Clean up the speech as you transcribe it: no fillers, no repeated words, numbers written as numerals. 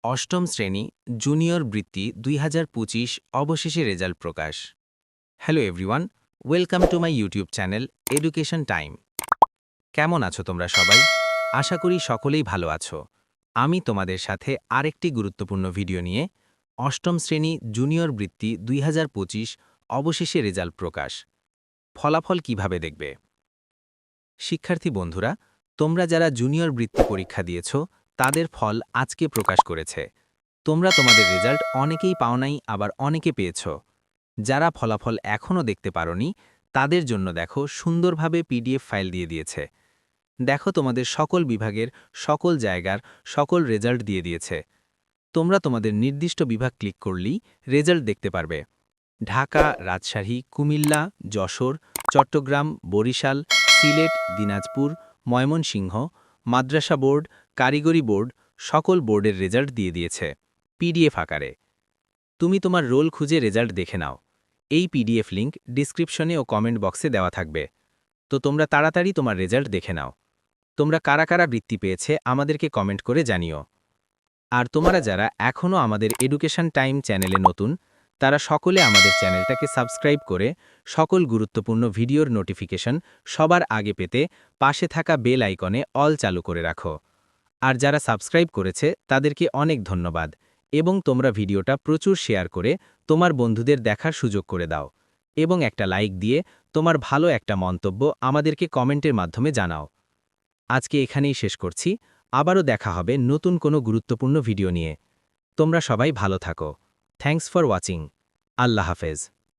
অষ্টম শ্রেণী জুনিয়র বৃত্তি 2025 অবশেষে result Prakash. Hello everyone, welcome to my YouTube channel education time. কেমন আছো তোমরা সবাই? আশা করি সকলেই ভালো আছো। আমি তোমাদের সাথে আরেকটি গুরুত্বপূর্ণ ভিডিও নিয়ে অষ্টম শ্রেণী জুনিয়র বৃত্তি 2025 অবশেষে রেজাল্ট প্রকাশ। ফলাফল কিভাবে দেখবে? শিক্ষার্থী বন্ধুরা, তোমরা যারা জুনিয়র বৃত্তি পরীক্ষা দিয়েছ তাদের ফল আজকে প্রকাশ করেছে। তোমরা তোমাদের রেজাল্ট অনেকেই পাও নাই, আবার অনেকে পেয়েছ। যারা ফলাফল এখনও দেখতে পারোনি তাদের জন্য দেখো সুন্দরভাবে পিডিএফ ফাইল দিয়ে দিয়েছে। দেখো তোমাদের সকল বিভাগের সকল জায়গার সকল রেজাল্ট দিয়ে দিয়েছে। তোমরা তোমাদের নির্দিষ্ট বিভাগ ক্লিক করলেই রেজাল্ট দেখতে পারবে। ঢাকা, রাজশাহী, কুমিল্লা, যশোর, চট্টগ্রাম, বরিশাল, সিলেট, দিনাজপুর, ময়মনসিংহ, মাদ্রাসা বোর্ড, কারিগরি বোর্ড সকল বোর্ডের রেজাল্ট দিয়ে দিয়েছে পিডিএফ আকারে। তুমি তোমার রোল খুঁজে রেজাল্ট দেখে নাও। এই পিডিএফ লিংক ডিসক্রিপশনে ও কমেন্ট বক্সে দেওয়া থাকবে। তো তোমরা তাড়াতাড়ি তোমার রেজাল্ট দেখে নাও। তোমরা কারা কারা বৃত্তি পেয়েছে আমাদেরকে কমেন্ট করে জানিও। আর তোমরা যারা এখনও আমাদের এডুকেশন টাইম চ্যানেলে নতুন, তারা সকলে আমাদের চ্যানেলটাকে সাবস্ক্রাইব করে সকল গুরুত্বপূর্ণ ভিডিওর নোটিফিকেশন সবার আগে পেতে পাশে থাকা বেল আইকনে অল চালু করে রাখো। আর যারা সাবস্ক্রাইব করেছে তাদেরকে অনেক ধন্যবাদ, এবং তোমরা ভিডিওটা প্রচুর শেয়ার করে তোমার বন্ধুদের দেখার সুযোগ করে দাও, এবং একটা লাইক দিয়ে তোমার ভালো একটা মন্তব্য আমাদেরকে কমেন্টের মাধ্যমে জানাও। আজকে এখানেই শেষ করছি। আবারও দেখা হবে নতুন কোনো গুরুত্বপূর্ণ ভিডিও নিয়ে। তোমরা সবাই ভালো থাকো। Thanks for watching. আল্লাহ হাফেজ।